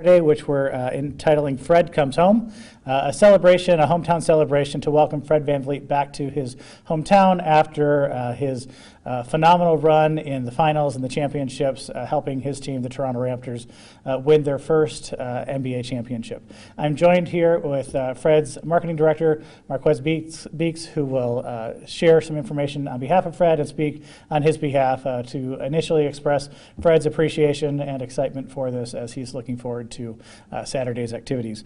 Saturday, which we're entitling Fred Comes Home, a celebration, a hometown celebration to welcome Fred VanVleet back to his hometown after his phenomenal run in the finals and the championships, helping his team, the Toronto Raptors, win their first NBA championship. I'm joined here with Fred's marketing director, Marquez Beeks, who will share some information on behalf of Fred and speak on his behalf to initially express Fred's appreciation and excitement for this as he's looking forward to Saturday's activities.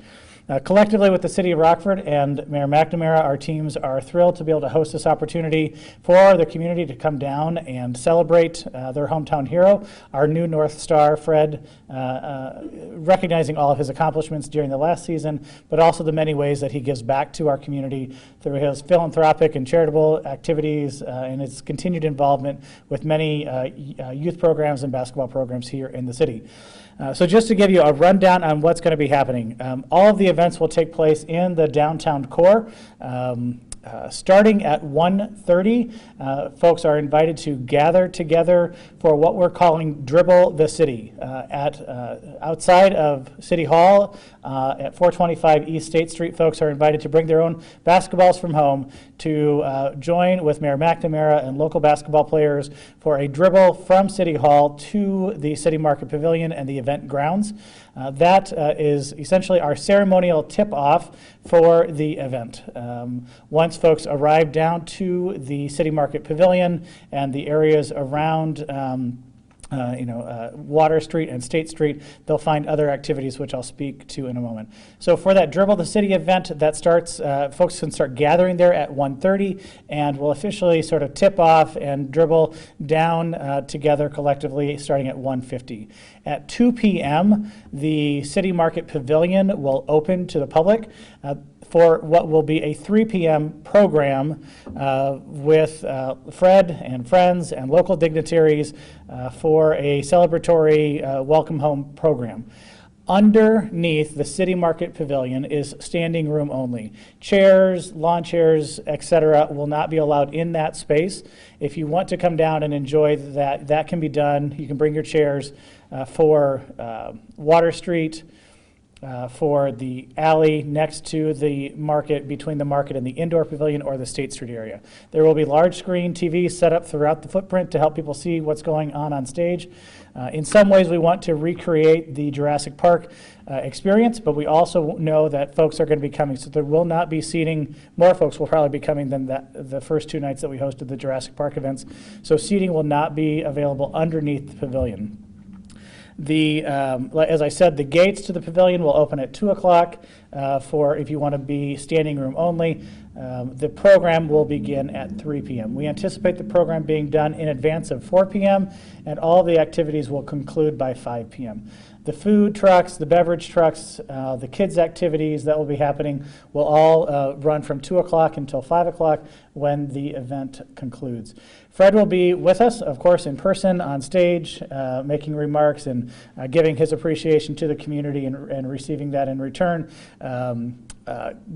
Collectively with the City of Rockford and Mayor McNamara, our teams are thrilled to be able to host this opportunity for the community to come down and celebrate their hometown hero, our new North Star, Fred, recognizing all of his accomplishments during the last season, but also the many ways that he gives back to our community through his philanthropic and charitable activities and his continued involvement with many youth programs and basketball programs here in the city. So just to give you a rundown on what's going to be happening, all of the events will take place in the downtown core. Starting at 1:30, folks are invited to gather together for what we're calling Dribble the City. Outside of City Hall at 425 East State Street, folks are invited to bring their own basketballs from home to join with Mayor McNamara and local basketball players for a dribble from City Hall to the City Market Pavilion and the event grounds. That is essentially our ceremonial tip-off for the event. Once folks arrive down to the City Market Pavilion and the areas around Water Street and State Street, they'll find other activities which I'll speak to in a moment. So for that Dribble the City event that starts, folks can start gathering there at 1:30 and we'll officially sort of tip off and dribble down together collectively starting at 1:50. At 2 p.m., the City Market Pavilion will open to the public for what will be a 3 p.m. program with Fred and friends and local dignitaries for a celebratory welcome home program. Underneath the City Market Pavilion is standing room only. Chairs, lawn chairs, etc. will not be allowed in that space. If you want to come down and enjoy that, that can be done. You can bring your chairs for Water Street, for the alley next to the market, between the market and the indoor pavilion or the State Street area. There will be large screen TVs set up throughout the footprint to help people see what's going on stage. In some ways we want to recreate the Jurassic Park experience, but we also know that folks are going to be coming, so there will not be seating. More folks will probably be coming than the first 2 nights that we hosted the Jurassic Park events. So seating will not be available underneath the pavilion. As I said, the gates to the pavilion will open at 2 o'clock for if you want to be standing room only. The program will begin at 3 p.m. We anticipate the program being done in advance of 4 p.m. and all the activities will conclude by 5 p.m. The food trucks, the beverage trucks, the kids' activities that will be happening will all run from 2 o'clock until 5 o'clock when the event concludes. Fred will be with us, of course, in person on stage, making remarks and giving his appreciation to the community and receiving that in return.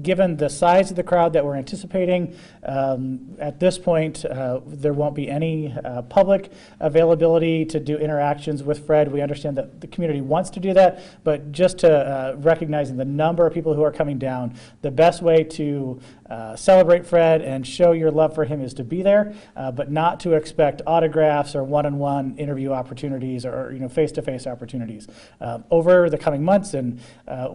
Given the size of the crowd that we're anticipating, at this point, there won't be any public availability to do interactions with Fred. We understand that the community wants to do that, but just to recognizing the number of people who are coming down, the best way to celebrate Fred and show your love for him is to be there, but not to expect autographs or one-on-one interview opportunities or face-to-face opportunities. Over the coming months and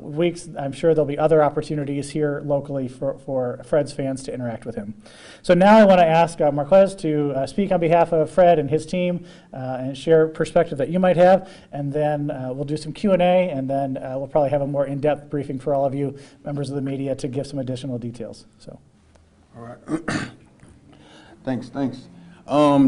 weeks, I'm sure there'll be other opportunities here locally for Fred's fans to interact with him. So now I want to ask Marquez to speak on behalf of Fred and his team and share perspective that you might have, and then we'll do some Q&A, and then we'll probably have a more in-depth briefing for all of you members of the media to give some additional details. So, all right. Thanks.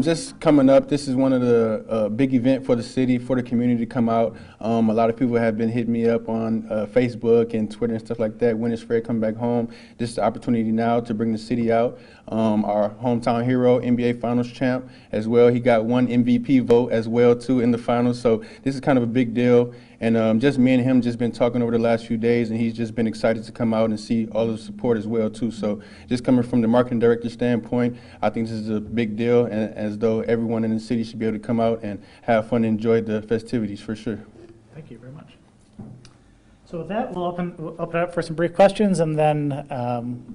Just coming up, this is one of the big event for the city, for the community to come out. A lot of people have been hitting me up on Facebook and Twitter and stuff like that. When is Fred coming back home? This is the opportunity now to bring the city out. Our hometown hero, NBA Finals champ as well. He got 1 MVP vote as well too in the finals. So this is kind of a big deal. And just me and him just been talking over the last few days, and he's just been excited to come out and see all of the support as well too. So just coming from the marketing director standpoint, I think this is a big deal, and as though everyone in the city should be able to come out and have fun and enjoy the festivities for sure. Thank you very much. So with that, we'll open it up for some brief questions and then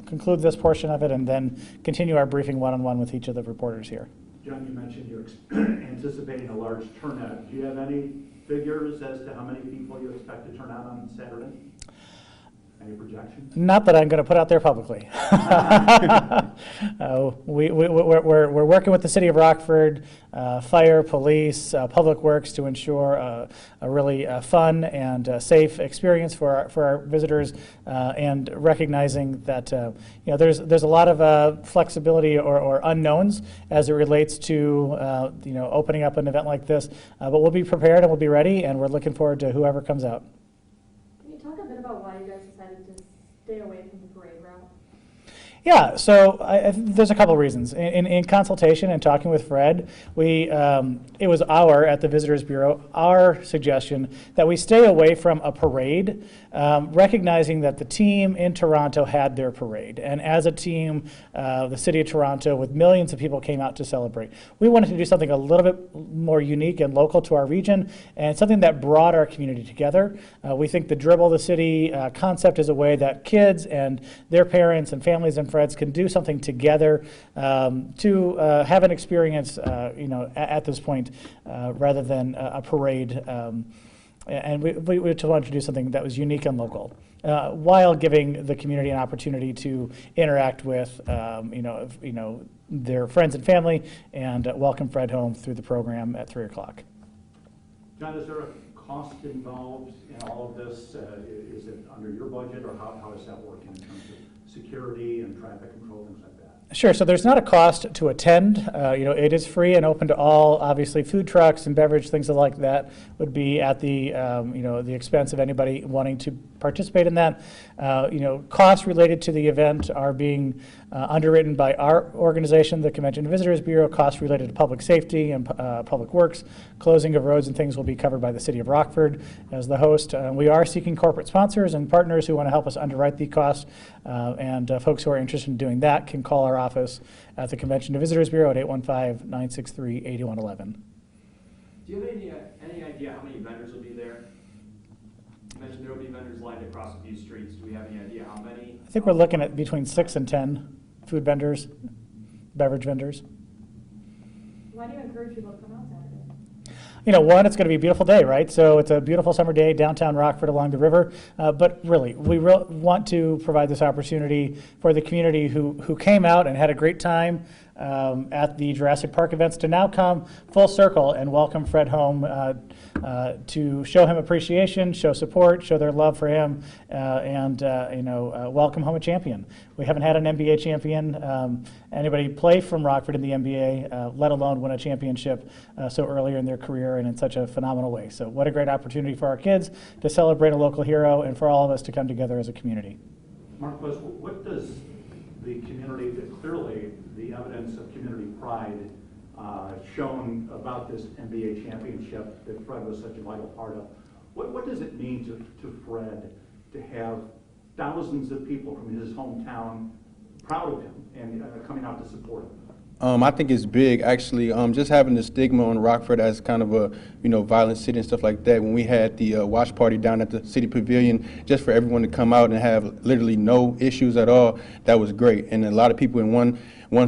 conclude this portion of it and then continue our briefing one-on-one with each of the reporters here. John, you mentioned you're anticipating a large turnout. Do you have any figures as to how many people you expect to turn out on Saturday? Any projections? Not that I'm going to put out there publicly. We're working with the city of Rockford, fire, police, public works to ensure a really fun and safe experience for our visitors, and recognizing that there's a lot of flexibility or unknowns as it relates to opening up an event like this. But we'll be prepared and we'll be ready, and we're looking forward to whoever comes out. Can you talk a bit about why you guys decided to stay away from the parade route? Yeah, so there's a couple reasons. In consultation and talking with Fred, it was at the Visitors Bureau, our suggestion that we stay away from a parade, recognizing that the team in Toronto had their parade. And as a team, the city of Toronto, with millions of people, came out to celebrate. We wanted to do something a little bit more unique and local to our region, and something that brought our community together. We think the Dribble the City concept is a way that kids and their parents and families and friends can do something together to have an experience, at this point, rather than a parade. And we just wanted to do something that was unique and local, while giving the community an opportunity to interact with, their friends and family, and welcome Fred home through the program at 3 o'clock. John, is there a cost involved in all of this? Is it under your budget, or how does that work in terms of security and traffic control, things like that? Sure. So there's not a cost to attend. It is free and open to all. Obviously, food trucks and beverage, things like that, would be at the the expense of anybody wanting to participate in that. Costs related to the event are being underwritten by our organization, the Convention and Visitors Bureau. Costs related to public safety and public works, closing of roads and things will be covered by the city of Rockford as the host. We are seeking corporate sponsors and partners who want to help us underwrite the cost, and folks who are interested in doing that can call our office at the Convention and Visitors Bureau at 815-963-8111. Do you have any idea how many vendors will be there? You mentioned there will be vendors lined across a few streets. Do we have any idea how many? I think we're looking at between 6 and 10 food vendors, beverage vendors. Why do you encourage people to come out Saturday? One, it's going to be a beautiful day, right? So it's a beautiful summer day downtown Rockford along the river. But really, we want to provide this opportunity for the community who came out and had a great time at the Jurassic Park events to now come full circle and welcome Fred home, to show him appreciation, show support, show their love for him, and welcome home a champion. We haven't had an NBA champion, anybody play from Rockford in the NBA, let alone win a championship so earlier in their career and in such a phenomenal way. So what a great opportunity for our kids to celebrate a local hero and for all of us to come together as a community. Mark, what does the community, clearly the evidence of community pride shown about this NBA championship that Fred was such a vital part of, what does it mean to Fred to have thousands of people from his hometown proud of him and coming out to support him? I think it's big, actually. Just having the stigma on Rockford as kind of a, violent city and stuff like that. When we had the watch party down at the City Pavilion, just for everyone to come out and have literally no issues at all, that was great. And a lot of people in one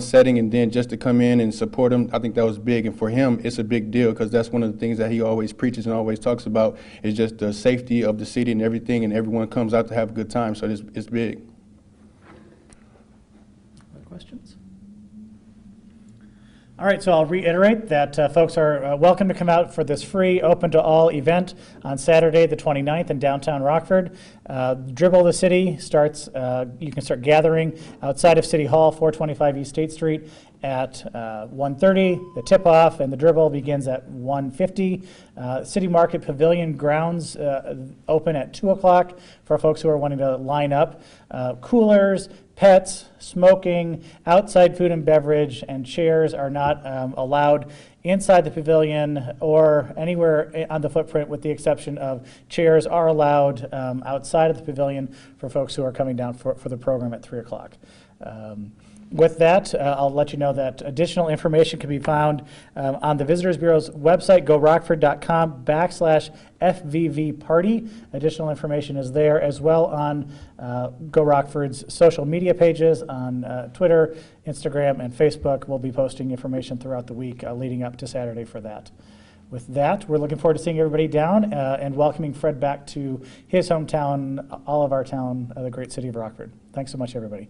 setting, and then just to come in and support him, I think that was big. And for him, it's a big deal, because that's one of the things that he always preaches and always talks about, is just the safety of the city and everything, and everyone comes out to have a good time. So it's big. Other questions? All right, so I'll reiterate that folks are welcome to come out for this free, open to all event on Saturday, the 29th in downtown Rockford. Dribble the City starts, you can start gathering outside of City Hall, 425 East State Street at 1:30. The tip-off and the dribble begins at 1:50. City Market Pavilion grounds open at 2 o'clock for folks who are wanting to line up. Coolers, pets, smoking, outside food and beverage, and chairs are not allowed inside the pavilion or anywhere on the footprint, with the exception of chairs are allowed outside of the pavilion for folks who are coming down for the program at 3 o'clock. With that, I'll let you know that additional information can be found on the Visitors Bureau's website, gorockford.com/FVV party. Additional information is there as well on Go Rockford's social media pages on Twitter, Instagram, and Facebook. We'll be posting information throughout the week leading up to Saturday for that. With that, we're looking forward to seeing everybody down and welcoming Fred back to his hometown, all of our town, the great city of Rockford. Thanks so much, everybody.